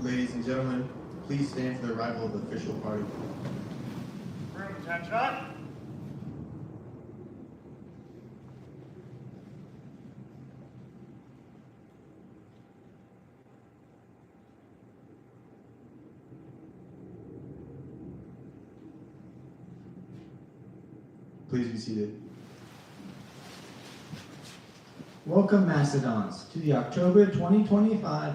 Ladies and gentlemen, please stand for the arrival of the official party. Room attention. Please be seated. Welcome, Mastodons, to the October 2025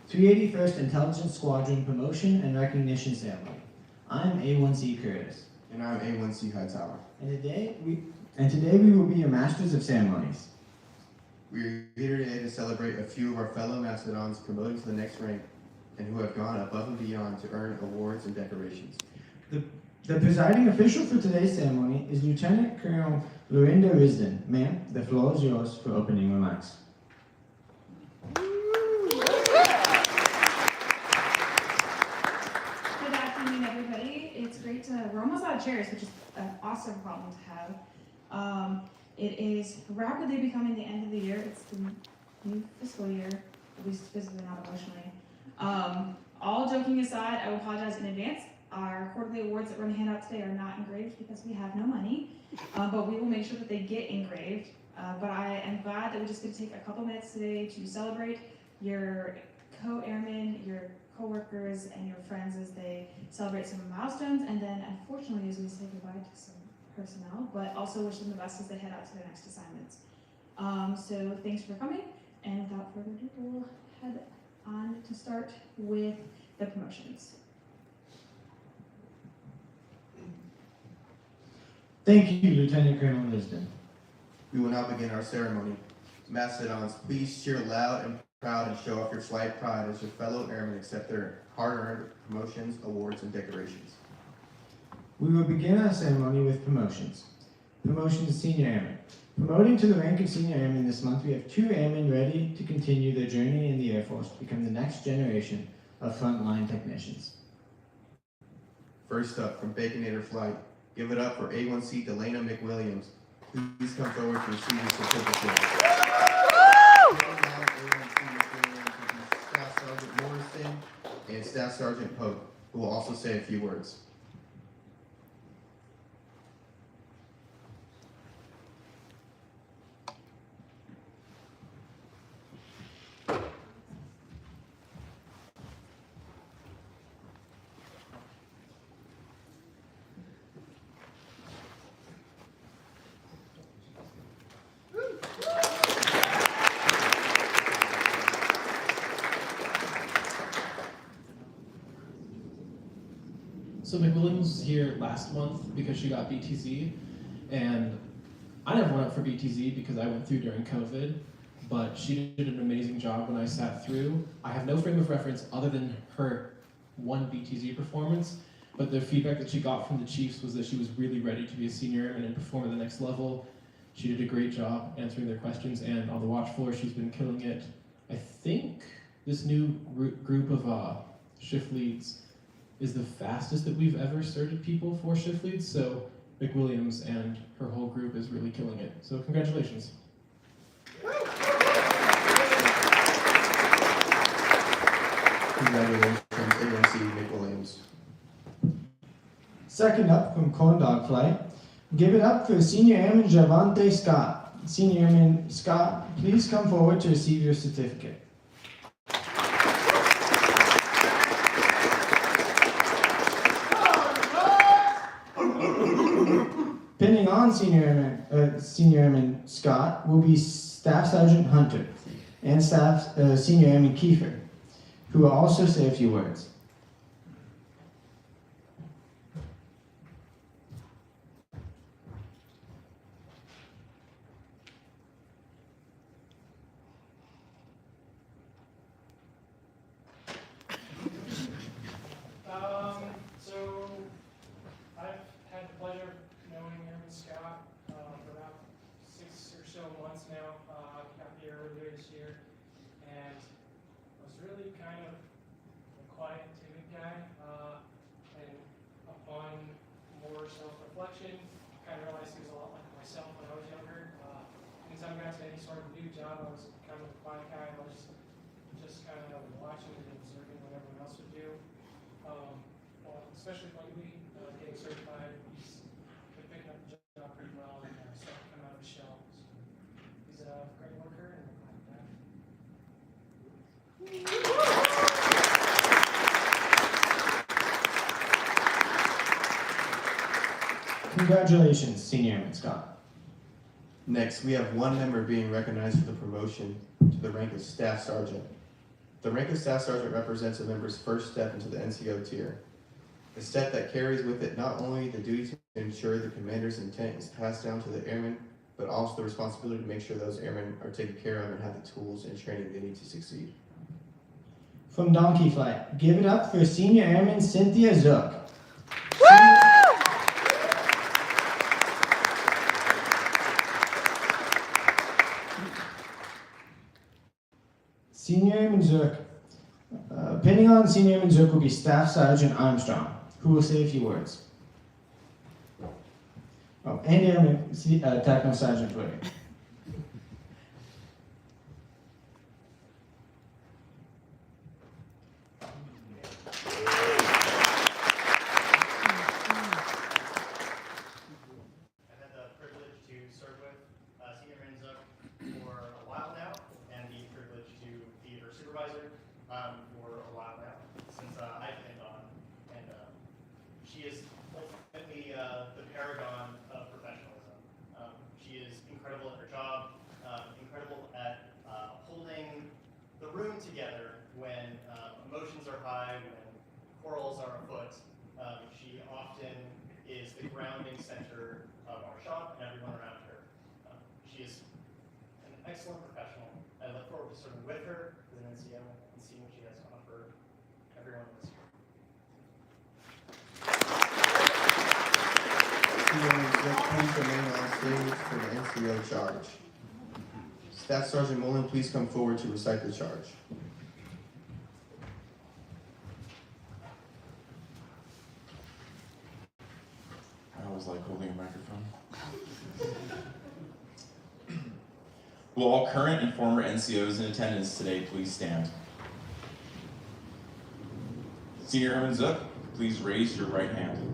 381st Intelligence Squadron Promotion and Recognition Ceremony. I'm A1C Curtis. And I'm A1C Hightower. And today we will be your Masters of Ceremonies. We're here today to celebrate a few of our fellow Mastodons promoting to the next rank and who have gone above and beyond to earn awards and decorations. The presiding official for today's ceremony is Lieutenant Colonel Lorinda Risden. Ma'am, the floor is yours for opening remarks. Good afternoon, everybody. It's great we're almost out of chairs, which is an awesome problem to have. It is rapidly becoming the end of the year. It's the new fiscal year, at least physically, not emotionally. All joking aside, I will apologize in advance. Our quarterly awards that we're going to hand out today are not engraved because we have no money, but we will make sure that they get engraved. But I am glad that we're just going to take a couple minutes today to celebrate your co-airmen, your co-workers, and your friends as they celebrate some milestones, and then unfortunately as we say goodbye to some personnel, but also wish them the best as they head out to their next assignments. So thanks for coming, and without further ado, we'll head on to start with the promotions. Thank you, Lieutenant Colonel Risden. We will now begin our ceremony. Mastodons, please cheer loud and proud and show off your slight pride as your fellow airmen accept their hard-earned promotions, awards, and decorations. We will begin our ceremony with promotions. Promotion to Senior Airman. Promoting to the rank of Senior Airman this month, we have 2 airmen ready to continue their journey in the Air Force to become the next generation of frontline technicians. First up, from Baconator Flight, give it up for A1C Delana McWilliams. Please come forward to receive your certificate. Staff Sergeant Morrison and Staff Sergeant Pope, who will also say a few words. So McWilliams was here last month because she got BTZ, and I never went up for BTZ because I went through during COVID, but she did an amazing job when I sat through. I have no frame of reference other than her one BTZ performance, but the feedback that she got from the Chiefs was that she was really ready to be a senior airman and perform at the next level. She did a great job answering their questions, and on the watch floor, she's been killing it. I think this new group of shift leads is the fastest that we've ever started people for shift leads, so McWilliams and her whole group is really killing it. So congratulations. Congratulations, A1C McWilliams. Second up, from Corn Dog Flight, give it up for Senior Airman Javante Scott. Senior Airman Scott, please come forward to receive your certificate. Pinning on Senior Airman Scott will be Staff Sergeant Hunter and Senior Airman Kiefer, who will also say a few words. So I've had the pleasure of knowing Airman Scott for about 6 or so months now. Got here earlier this year, and I was really kind of a quiet, timid guy. And upon more self-reflection, kind of realized he was a lot like myself when I was younger. Anytime I got to any sort of new job, I was kind of a quiet guy. I was just kind of watching and observing what everyone else was especially lately, getting certified. He's been picking up the job pretty well and starting to come out of his shell. So he's a great worker and I'm glad for that. Congratulations, Senior Airman Scott. Next, we have one member being recognized for the promotion to the rank of Staff Sergeant. The rank of Staff Sergeant represents a member's first step into the NCO tier, a step that carries with it not only the duty to ensure the commander's intent is passed down to the airmen, but also the responsibility to make sure those airmen are taken care of and have the tools and training they need to succeed. From Donkey Flight, give it up for Senior Airman Cynthia Zook. Senior Airman Zook. Pinning on Senior Airman Zook will be Staff Sergeant Armstrong, who will say a few words. Oh, and Airman Techno Sergeant Foote. I've had the privilege to serve with Senior Airman Zook for a while now, and the privilege to be her supervisor for a while now, since I've been on. And she is ultimately the paragon of professionalism. She is incredible at her job, incredible at holding the room together when emotions are high, when quarrels are afoot. She often is the grounding center of our shop and everyone around her. She is an excellent professional. I look forward to serving with her as an NCO and seeing what she has to offer everyone this year. Please remain on stage for the NCO charge. Staff Sergeant Mullen, please come forward to recite the charge. I always like holding a microphone. Will all current and former NCOs in attendance today please stand? Senior Airman Zook, please raise your right hand.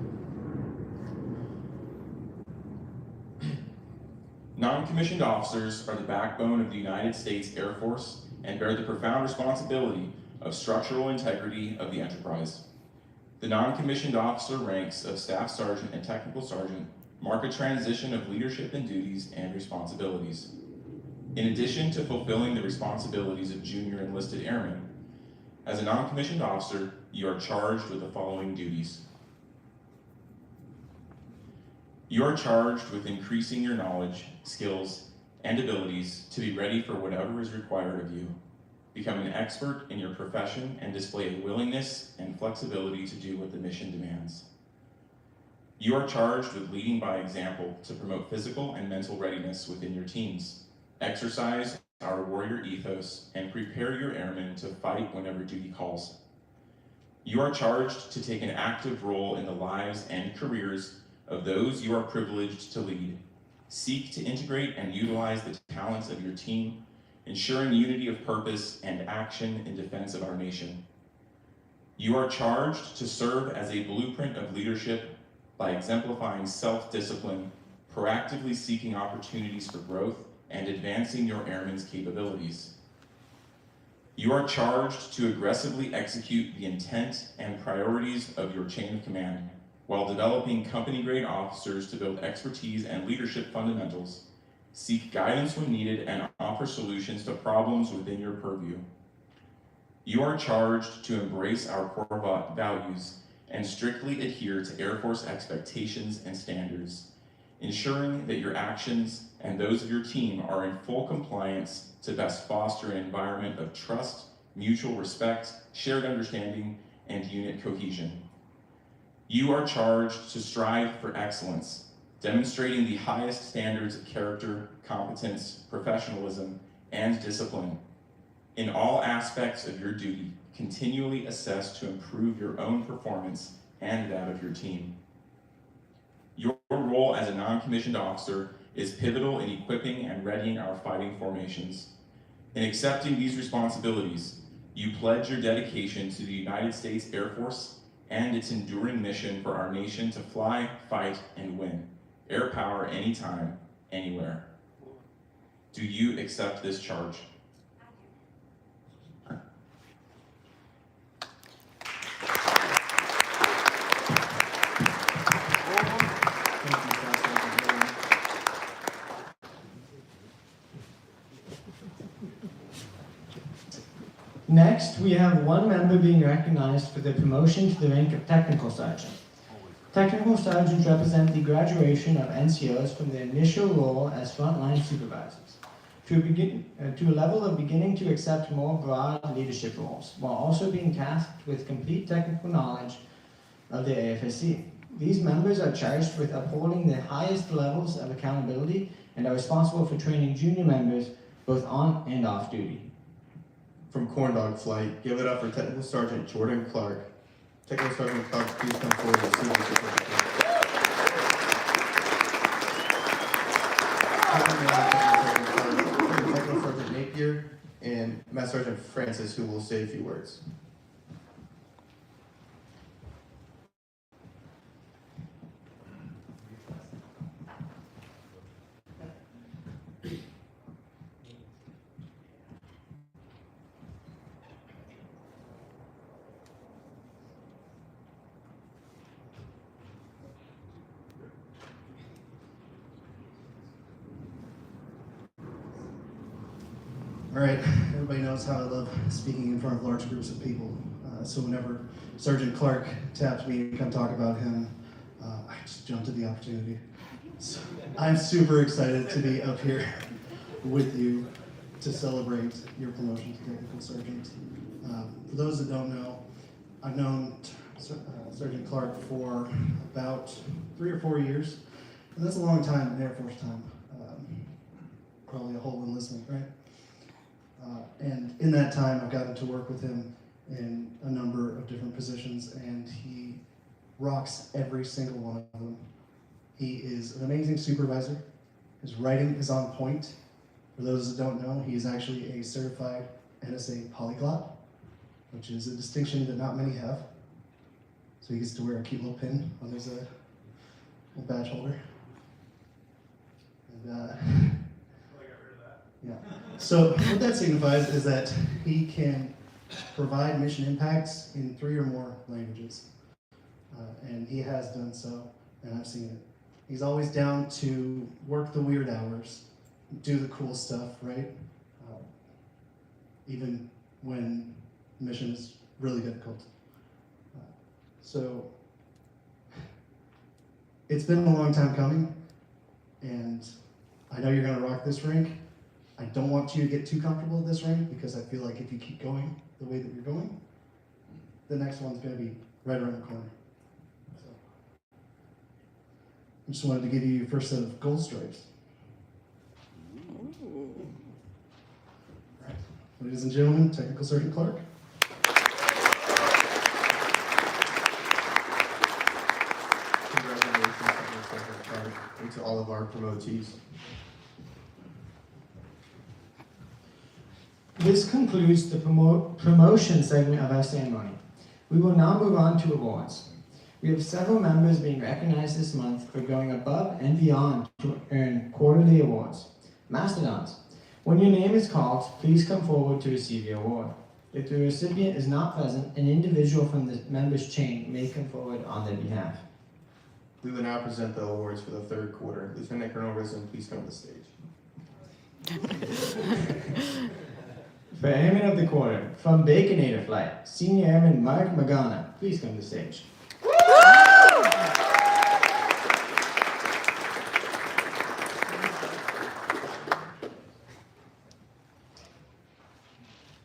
Non-commissioned officers are the backbone of the United States Air Force and bear the profound responsibility of structural integrity of the enterprise. The non-commissioned officer ranks of Staff Sergeant and Technical Sergeant mark a transition of leadership and duties and responsibilities. In addition to fulfilling the responsibilities of junior enlisted airmen, as a non-commissioned officer, you are charged with the following duties. You are charged with increasing your knowledge, skills, and abilities to be ready for whatever is required of you. Become an expert in your profession and display a willingness and flexibility to do what the mission demands. You are charged with leading by example to promote physical and mental readiness within your teams. Exercise our warrior ethos and prepare your airmen to fight whenever duty calls. You are charged to take an active role in the lives and careers of those you are privileged to lead. Seek to integrate and utilize the talents of your team, ensuring unity of purpose and action in defense of our nation. You are charged to serve as a blueprint of leadership by exemplifying self-discipline, proactively seeking opportunities for growth, and advancing your airmen's capabilities. You are charged to aggressively execute the intent and priorities of your chain of command, while developing company-grade officers to build expertise and leadership fundamentals, seek guidance when needed, and offer solutions to problems within your purview. You are charged to embrace our core values and strictly adhere to Air Force expectations and standards, ensuring that your actions and those of your team are in full compliance to best foster an environment of trust, mutual respect, shared understanding, and unit cohesion. You are charged to strive for excellence, demonstrating the highest standards of character, competence, professionalism, and discipline. In all aspects of your duty, continually assess to improve your own performance and that of your team. Your role as a non-commissioned officer is pivotal in equipping and readying our fighting formations. In accepting these responsibilities, you pledge your dedication to the United States Air Force and its enduring mission for our nation to fly, fight, and win. Air power anytime, anywhere. Do you accept this charge? Next, we have one member being recognized for the promotion to the rank of Technical Sergeant. Technical Sergeants represent the graduation of NCOs from their initial role as frontline supervisors to a level of beginning to accept more broad leadership roles, while also being tasked with complete technical knowledge of the AFSC. These members are charged with upholding the highest levels of accountability and are responsible for training junior members both on and off duty. From Corn Dog Flight, give it up for Technical Sergeant Jordan Clark. Technical Sergeant Clark, please come forward and receive your certificate. Technical Sergeant Napier and Master Sergeant Francis, who will say a few words. All right, everybody knows how I love speaking in front of large groups of people. So whenever Sergeant Clark tapped me to come talk about him, I just jumped at the opportunity. So I'm super excited to be up here with you to celebrate your promotion to Technical Sergeant. For those that don't know, I've known Sergeant Clark for about 3 or 4 years, and that's a long time in Air Force time. Probably a whole enlistment, right? And in that time, I've gotten to work with him in a number of different positions, and he rocks every single one of them. He is an amazing supervisor. His writing is on point. For those that don't know, he is actually a certified NSA polyglot, which is a distinction that not many have. So he gets to wear a cute little pin on his little badge holder. And yeah. So what that signifies is that he can provide mission impacts in 3 or more languages. And he has done so, and I've seen it. He's always down to work the weird hours, do the cool stuff, right? Even when the mission is really difficult. So it's been a long time coming, and I know you're gonna rock this rank. I don't want you to get too comfortable at this rank, because I feel like if you keep going the way that you're going, the next one's going to be right around the corner. So, I just wanted to give you your first set of gold stripes. Right. Ladies and gentlemen, Technical Sergeant Clark. Congratulations, Technical Sergeant Clark, and to all of our promotees. This concludes the promotion segment of our ceremony. We will now move on to awards. We have several members being recognized this month for going above and beyond to earn quarterly awards. Mastodons, when your name is called, please come forward to receive your award. If the recipient is not present, an individual from the members' chain may come forward on their behalf. We will now present the awards for the 3rd quarter. Lieutenant Colonel Risen, please come to the stage. For Airman of the Quarter, from Baconator Flight, Senior Airman Mark Magana, please come to the stage.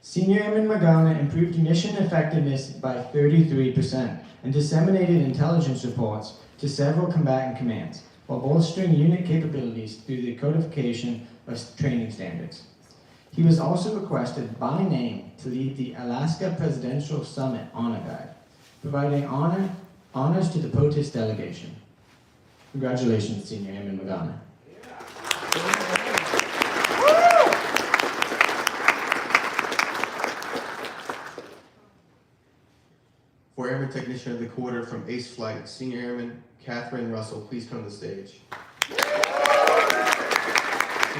Senior Airman Magana improved mission effectiveness by 33% and disseminated intelligence reports to several combatant commands, while bolstering unit capabilities through the codification of training standards. He was also requested by name to lead the Alaska Presidential Summit Honor Guide, providing honors to the POTUS delegation. Congratulations, Senior Airman Magana. For Airman Technician of the Quarter from Ace Flight, Senior Airman Catherine Russell, please come to the stage. Senior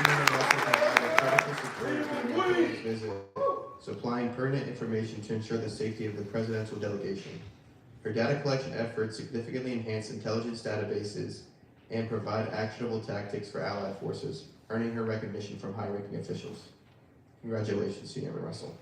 Airman Russell provided critical support during the visit, supplying pertinent information to ensure the safety of the presidential delegation. Her data collection efforts significantly enhance intelligence databases and provide actionable tactics for allied forces, earning her recognition from high-ranking officials. Congratulations, Senior Airman Russell.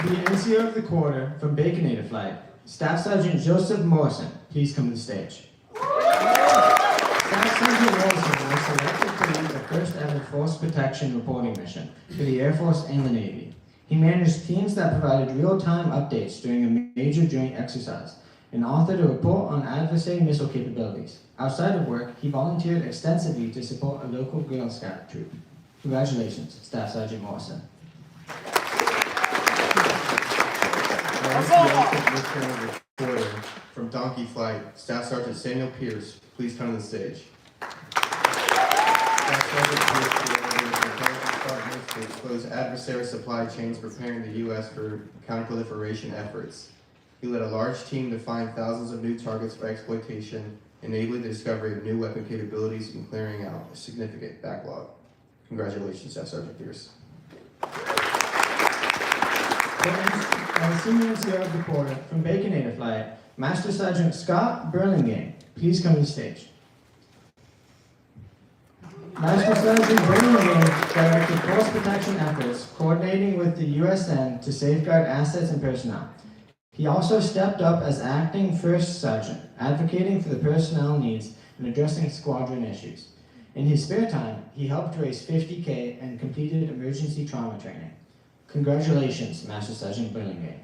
The NCO of the Quarter from Baconator Flight, Staff Sergeant Joseph Morrison, please come to the stage. Staff Sergeant Morrison was selected to lead the first ever Force Protection reporting mission for the Air Force and the Navy. He managed teams that provided real-time updates during a major joint exercise and authored a report on adversary missile capabilities. Outside of work, he volunteered extensively to support a local Girl Scout troop. Congratulations, Staff Sergeant Morrison. Reporter from Donkey Flight, Staff Sergeant Samuel Pierce, please come to the stage. Staff Sergeant Pierce coordinated the intelligence department to expose adversary supply chains preparing the U.S. for counterproliferation efforts. He led a large team to find thousands of new targets for exploitation, enabling the discovery of new weapon capabilities and clearing out a significant backlog. Congratulations, Staff Sergeant Pierce. Senior NCO of the Quarter from Baconator Flight, Master Sergeant Scott Burlingame, please come to the stage. Master Sergeant Burlingame directed force protection efforts, coordinating with the USN to safeguard assets and personnel. He also stepped up as acting first sergeant, advocating for the personnel needs and addressing squadron issues. In his spare time, he helped raise $50K and completed emergency trauma training. Congratulations, Master Sergeant Burlingame.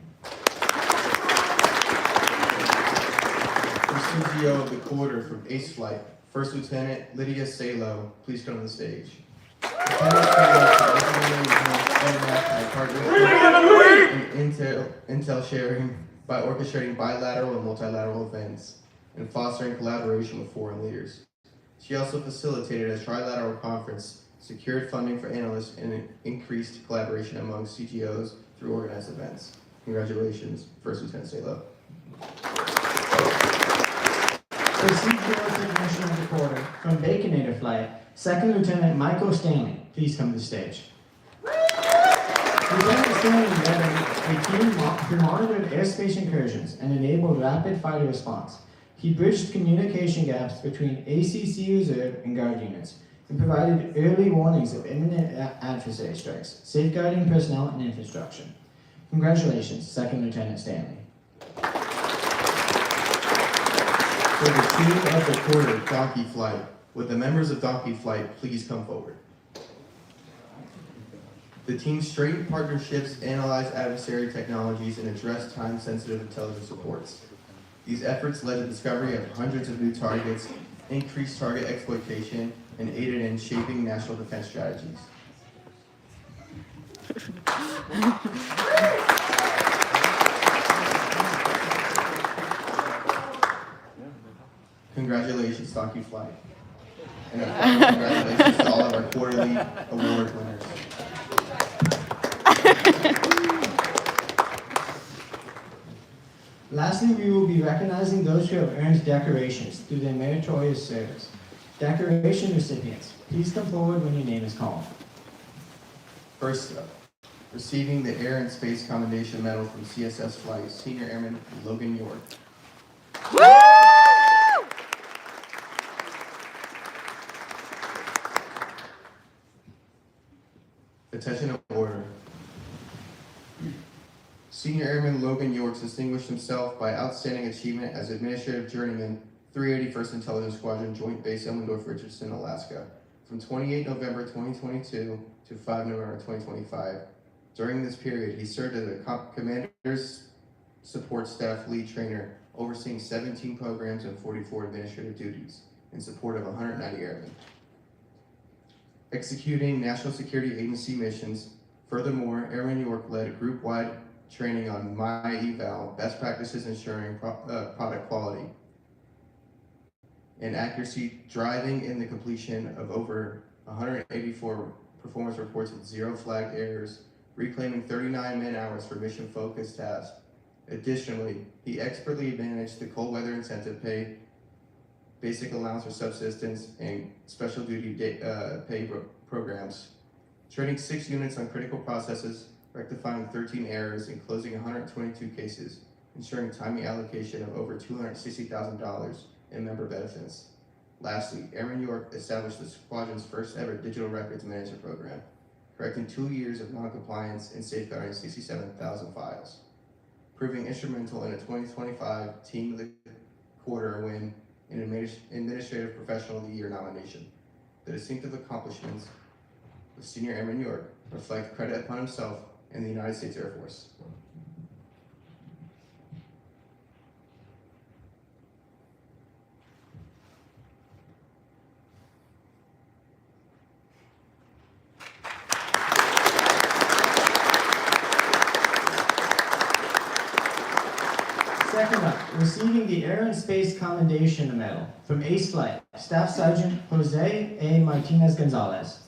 The CGO of the Quarter from Ace Flight, First Lieutenant Lydia Salo, please come to the stage. Lieutenant Salo in intel sharing by orchestrating bilateral and multilateral events and fostering collaboration with foreign leaders. She also facilitated a trilateral conference, secured funding for analysts, and increased collaboration among CGOs through organized events. Congratulations, First Lieutenant Salo. The CGO Technician of the Quarter from Baconator Flight, Second Lieutenant Michael Stanley, please come to the stage. Lieutenant Stanley led a team who monitored airspace incursions and enabled rapid fighter response. He bridged communication gaps between ACC Reserve and Guard units and provided early warnings of imminent adversary strikes, safeguarding personnel and infrastructure. Congratulations, Second Lieutenant Stanley. For the team of the Quarter, Donkey Flight, would the members of Donkey Flight please come forward? The team strengthened partnerships, analyzed adversary technologies, and addressed time-sensitive intelligence reports. These efforts led to the discovery of hundreds of new targets, increased target exploitation, and aided in shaping national defense strategies. Congratulations, Donkey Flight. And congratulations to all of our quarterly award winners. Lastly, we will be recognizing those who have earned decorations through their meritorious service. Decoration recipients, please come forward when your name is called. First up, receiving the Air and Space Commendation Medal from CSS Flight, Senior Airman Logan York. Attention to order. Senior Airman Logan York distinguished himself by outstanding achievement as Administrative Journeyman, 381st Intelligence Squadron, Joint Base Elmendorf-Richardson, Alaska, from 28 November 2022 to 5 November 2025. During this period, he served as a Commander's Support Staff Lead Trainer, overseeing 17 programs and 44 administrative duties in support of 190 airmen. Executing National Security Agency missions. Furthermore, Airman York led group-wide training on MyEval, best practices ensuring product quality and accuracy, driving in the completion of over 184 performance reports with 0 flagged errors, reclaiming 39 man-hours for mission-focused tasks. Additionally, he expertly managed the cold weather incentive pay, basic allowance for subsistence, and special duty pay programs, training 6 units on critical processes, rectifying 13 errors, and closing 122 cases, ensuring timely allocation of over $260,000 in member benefits. Lastly, Aaron York established the squadron's first ever digital records management program, correcting 2 years of non-compliance and safeguarding 67,000 files, proving instrumental in a 2025 Team of the Quarter win and Administrative Professional of the Year nomination. The distinctive accomplishments of Senior Airman York reflect credit upon himself and the United States Air Force. Second up, receiving the Air and Space Commendation Medal from Ace Flight, Staff Sergeant Jose A. Martinez Gonzalez.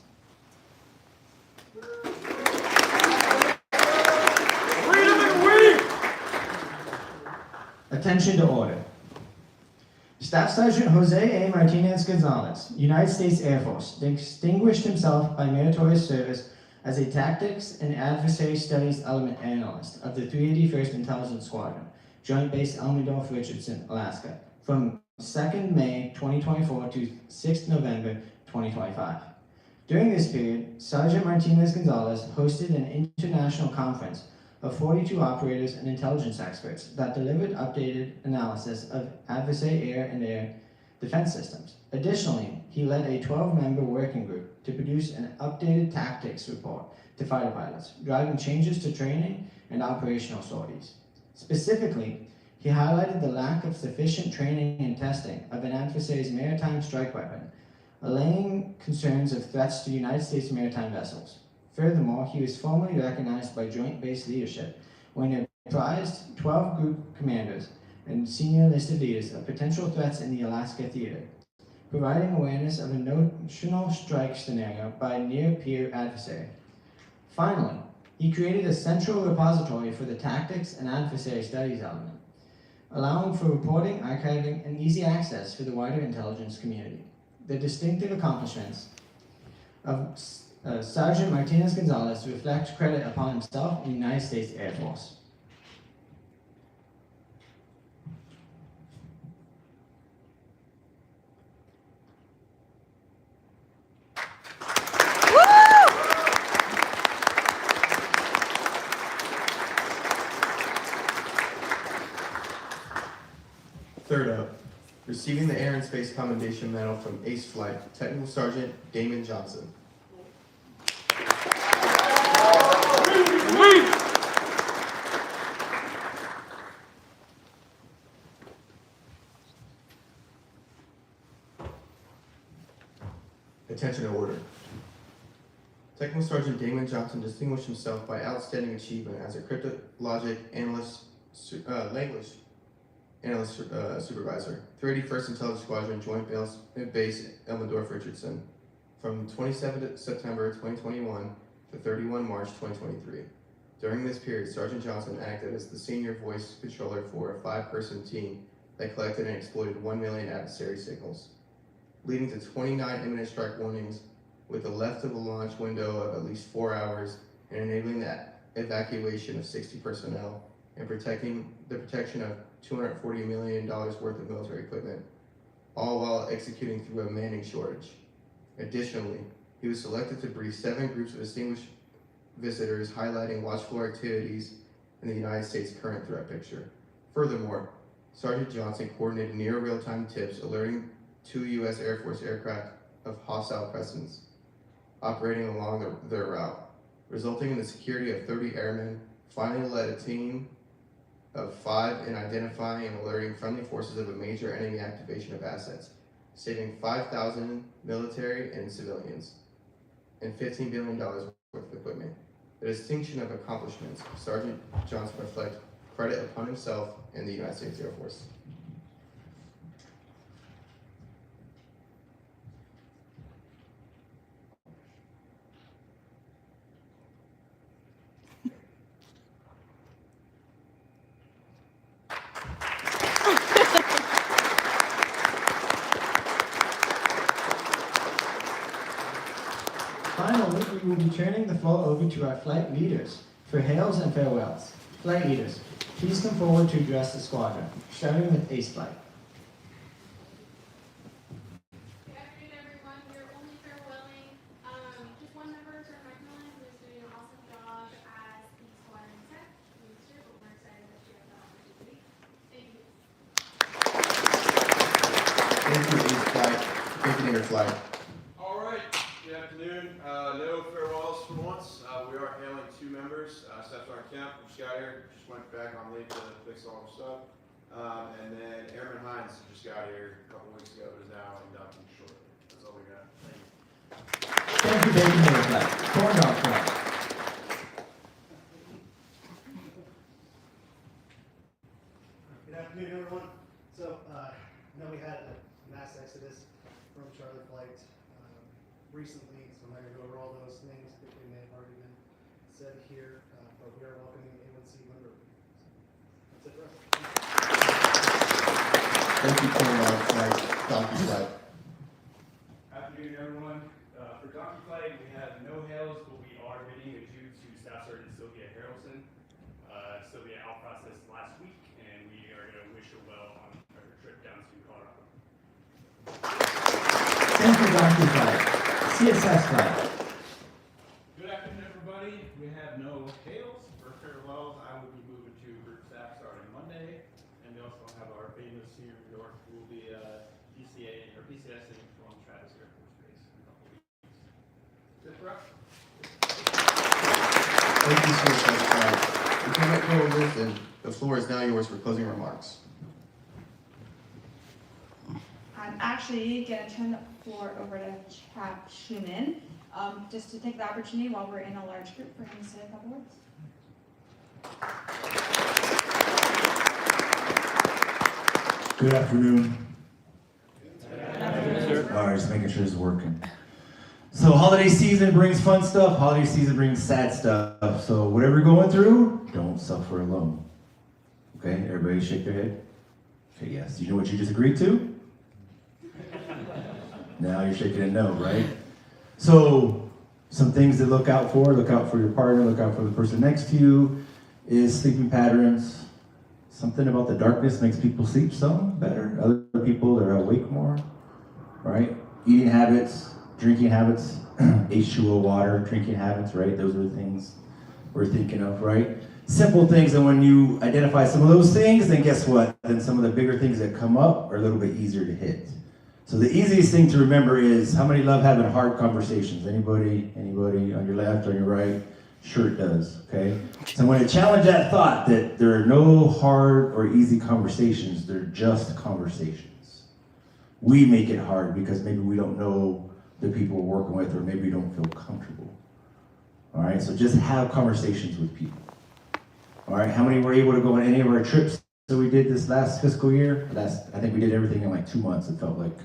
Attention to order. Staff Sergeant Jose A. Martinez Gonzalez, United States Air Force, distinguished himself by meritorious service as a Tactics and Adversary Studies Element Analyst of the 381st Intelligence Squadron, Joint Base Elmendorf, Richardson, Alaska, from 2nd May 2024 to 6th November 2025. During this period, Sergeant Martinez Gonzalez hosted an international conference of 42 operators and intelligence experts that delivered updated analysis of adversary air and air defense systems. Additionally, he led a 12-member working group to produce an updated tactics report to fighter pilots, driving changes to training and operational sorties. Specifically, he highlighted the lack of sufficient training and testing of an adversary's maritime strike weapon, allaying concerns of threats to United States maritime vessels. Furthermore, he was formally recognized by Joint Base leadership when it apprised 12 group commanders and senior enlisted leaders of potential threats in the Alaska theater, providing awareness of a notional strike scenario by a near-peer adversary. Finally, he created a central repository for the tactics and adversary studies element, allowing for reporting, archiving, and easy access for the wider intelligence community. The distinctive accomplishments of Sergeant Martinez Gonzalez reflect credit upon himself and the United States Air Force. Third up, receiving the Air and Space Commendation Medal from Ace Flight, Technical Sergeant Damon Johnson. Attention to order. Technical Sergeant Damon Johnson distinguished himself by outstanding achievement as a cryptologic analyst, language analyst supervisor, 381st Intelligence Squadron, Joint Base Elmendorf, Richardson, from 27 September 2021 to 31 March 2023. During this period, Sergeant Johnson acted as the senior voice controller for a 5-person team that collected and exploited 1 million adversary signals, leading to 29 imminent strike warnings with a left of the launch window of at least 4 hours and enabling the evacuation of 60 personnel and protecting the protection of $240 million worth of military equipment, all while executing through a manning shortage. Additionally, he was selected to brief 7 groups of distinguished visitors highlighting watchful activities in the United States' current threat picture. Furthermore, Sergeant Johnson coordinated near real-time tips alerting 2 U.S. Air Force aircraft of hostile presence operating along their route, resulting in the security of 30 airmen. Finally led a team of 5 in identifying and alerting friendly forces of a major enemy activation of assets, saving 5,000 military and civilians and $15 billion worth of equipment. The distinction of accomplishments, Sergeant Johnson reflects credit upon himself and the United States Air Force. be turning the floor over to our flight leaders for hails and farewells. Flight leaders, please come forward to address the squadron, starting with Ace Flight. Good afternoon, everyone. We are only farewelling just one member, Sir Macmillan, who is doing an awesome job as the squadron tech this year, but we're excited that she has that opportunity. Thank you. Thank you, Ace Flight. Incubator Flight. All right, good afternoon. No farewells for once. We are hailing two members. Staff Sergeant Kemp, who just got here, just went back on leave to fix all of stuff. And then Airman Hines just got here a couple weeks ago, but is now inducting shortly. That's all we got. Thank you. Thank you, Baconator Flight. Corn Dog Flight. Good afternoon, everyone. So, I know we had a mass exodus from Charlie Flight recently, so I'm not going to go over all those things. I think they may have already been said here, but we are welcoming A1C member. That's it for us. Thank you, Corn Dog Flight. Donkey Flight. Afternoon, everyone. For Donkey Flight, we have no hails, but we are bidding adieu to Staff Sergeant Sylvia Harrelson. Sylvia out processed last week, and we are going to wish her well on her trip down to Colorado. Thank you, Donkey Flight. CSS Flight. Good afternoon, everybody. We have no hails or farewells. I will be moving to group staff starting Monday, and we also have our famous senior New York who will be PCA or PCSing from Travis Air Force Base in a couple weeks. That's it for us. Thank you, CSS Flight. Lieutenant Colonel Wilson, the floor is now yours for closing remarks. I'm actually going to turn the floor over to Chap Schumann, just to take the opportunity while we're in a large group for him to say a couple words. Good afternoon. All right, just making sure it's working. So holiday season brings fun stuff. Holiday season brings sad stuff. So whatever you're going through, don't suffer alone. Okay, everybody shake their head. Okay, yes. You know what you just agreed to? Now you're shaking a no, right? So some things to look out for your partner, look out for the person next to you, is sleeping patterns. Something about the darkness makes people sleep some better. Other people, they're awake more, right? Eating habits, drinking habits, H2O water, drinking habits, right? Those are the things we're thinking of, right? Simple things, and when you identify some of those things, then guess what? Then some of the bigger things that come up are a little bit easier to hit. So the easiest thing to remember is, how many love having hard conversations? Anybody on your left, on your right? Sure it does, okay? So I'm going to challenge that thought that there are no hard or easy conversations, they're just conversations. We make it hard because maybe we don't know the people we're working with, or maybe we don't feel comfortable. All right, so just have conversations with people. All right, how many were able to go on any of our trips that we did this last fiscal year? I think we did everything in like 2 months, it felt like.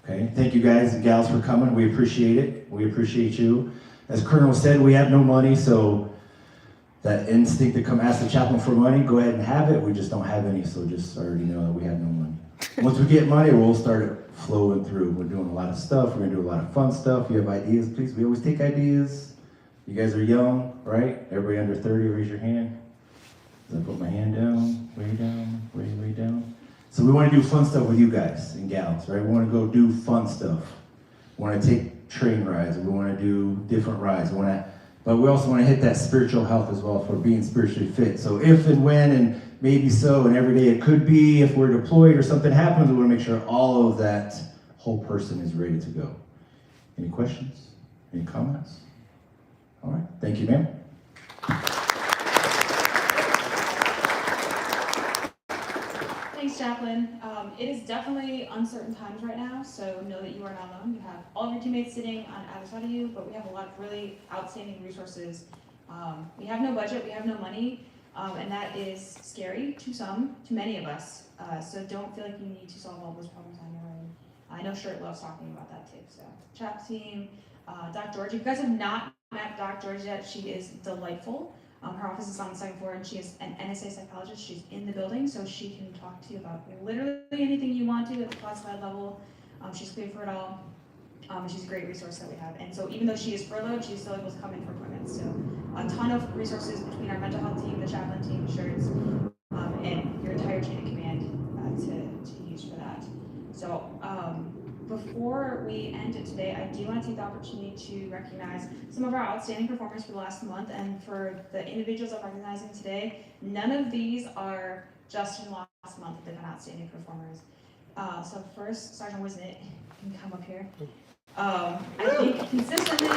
Okay, thank you guys and gals for coming. We appreciate it. We appreciate you. As Colonel said, we have no money, so that instinct to come ask the chaplain for money, go ahead and have it. We just don't have any, so just already know that we have no money. Once we get money, we'll start it flowing through. We're doing a lot of stuff. We're gonna do a lot of fun stuff. You have ideas, please. We always take ideas. You guys are young, right? Everybody under 30, raise your hand. Did I put my hand down, way down, way down? So we want to do fun stuff with you guys and gals, right? We want to go do fun stuff. We want to take train rides. We want to do different rides. But we also want to hit that spiritual health as well for being spiritually fit. So if and when and maybe so and every day it could be, if we're deployed or something happens, we want to make sure all of that whole person is ready to go. Any questions? Any comments? All right. Thank you, ma'am. Thanks, Chaplain. It is definitely uncertain times right now, so know that you are not alone. You have all of your teammates sitting on either side of you, but we have a lot of really outstanding resources. We have no budget, we have no money, and that is scary to some, to many of us. So don't feel like you need to solve all those problems on your own. I know Shirt loves talking about that too. So, Chap team, Doc George. If you guys have not met Doc George yet, she is delightful. Her office is on the second floor, and she is an NSA psychologist. She's in the building, so she can talk to you about literally anything you want to at the classified level. She's cleared for it all. She's a great resource that we have. And so even though she is furloughed, she's still able to come in for appointments. So a ton of resources between our mental health team, the chaplain team, shirts, and your entire chain of command to use for that. So before we end it today, I do want to take the opportunity to recognize some of our outstanding performers for the last month. And for the individuals I'm recognizing today, none of these are just in the last month that they've been outstanding performers. So first, Sergeant Wisnett can come up here. I think consistently,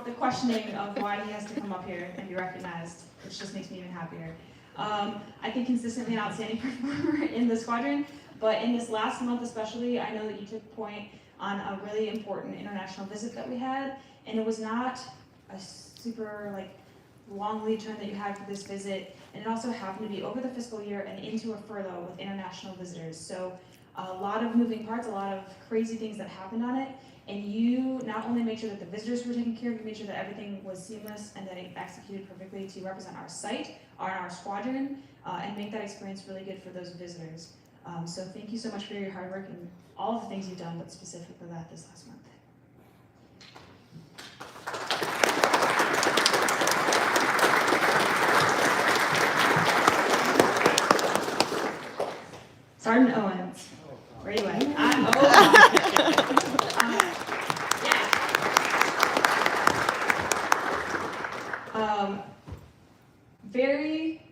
the questioning of why he has to come up here and be recognized, which just makes me even happier. I think consistently an outstanding performer in the squadron, but in this last month especially, I know that you took point on a really important international visit that we had, and it was not a super long lead time that you had for this visit, and it also happened to be over the fiscal year and into a furlough with international visitors. So a lot of moving parts, a lot of crazy things that happened on it, and you not only made sure that the visitors were taken care of, you made sure that everything was seamless and that it executed perfectly to represent our site, our squadron, and make that experience really good for those visitors. So thank you so much for your hard work and all of the things you've done, but specifically that this last month. Sergeant Owens, where you at? Very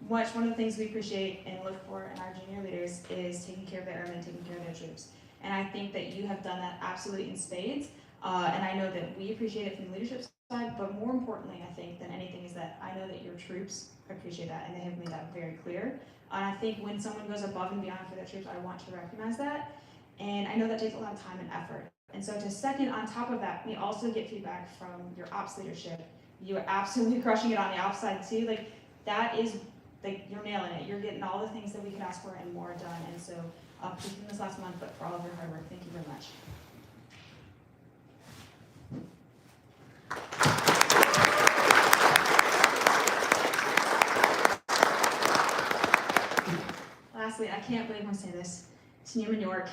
much one of the things we appreciate and look for in our junior leaders is taking care of the airmen, taking care of their troops. And I think that you have done that absolutely in spades. And I know that we appreciate it from the leadership side, but more importantly, I think, than anything is that I know that your troops appreciate that, and they have made that very clear. And I think when someone goes above and beyond for their troops, I want to recognize that. And I know that takes a lot of time and effort. And so to second on top of that, we also get feedback from your ops leadership. You are absolutely crushing it on the ops side too. That is, you're nailing it. You're getting all the things that we could ask for and more done. And so, particularly this last month, but for all of your hard work, thank you very much. Lastly, I can't believe I'm saying this. Senior New York.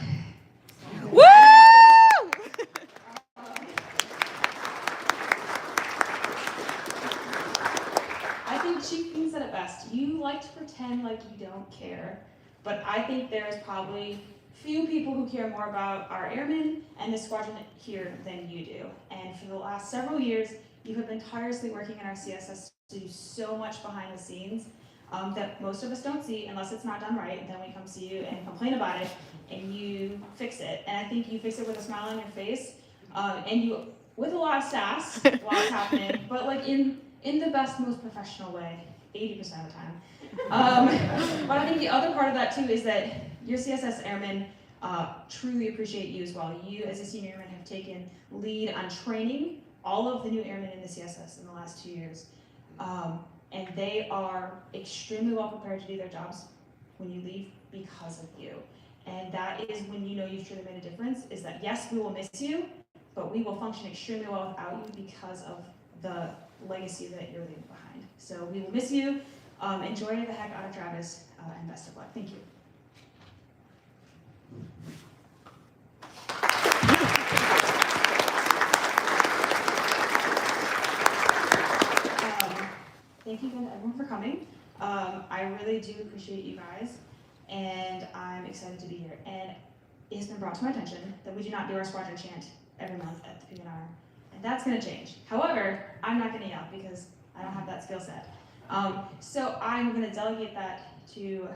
Woo! I think Chief King said it best. You like to pretend like you don't care, but I think there's probably few people who care more about our airmen and the squadron here than you do. And for the last several years, you have been tirelessly working in our CSS to do so much behind the scenes that most of us don't see unless it's not done right. Then we come see you and complain about it, and you fix it. And I think you fix it with a smile on your face, and you with a lot of sass while it's happening, but in the best, most professional way, 80% of the time. But I think the other part of that too is that your CSS airmen truly appreciate you as well. You as a senior airman have taken lead on training all of the new airmen in the CSS in the last 2 years. And they are extremely well prepared to do their jobs when you leave because of you. And that is when you know you've truly made a difference, is that yes, we will miss you, but we will function extremely well without you because of the legacy that you're leaving behind. So we will miss you. Enjoy the heck out of Travis, and best of luck. Thank you. Thank you again to everyone for coming. I really do appreciate you guys, and I'm excited to be here. And it has been brought to my attention that we do not do our squadron chant every month at the PNR, and that's going to change. However, I'm not going to yell because I don't have that skill set. So I'm going to delegate that to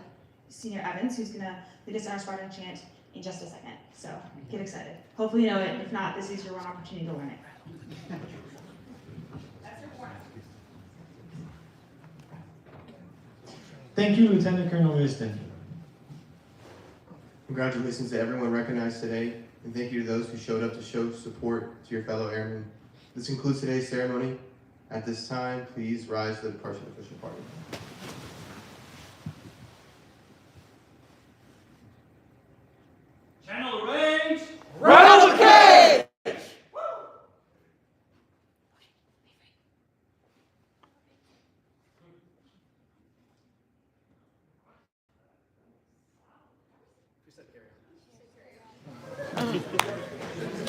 Senior Evans, who's going to lead us in our squadron chant in just a second. So get excited. Hopefully you know it. If not, this is your one opportunity to learn it. Thank you, Lieutenant Colonel Wiston. Congratulations to everyone recognized today, and thank you to those who showed up to show support to your fellow airmen. This concludes today's ceremony. At this time, please rise to the departure of the official party. Channel range. Roll cage! Who said carry on?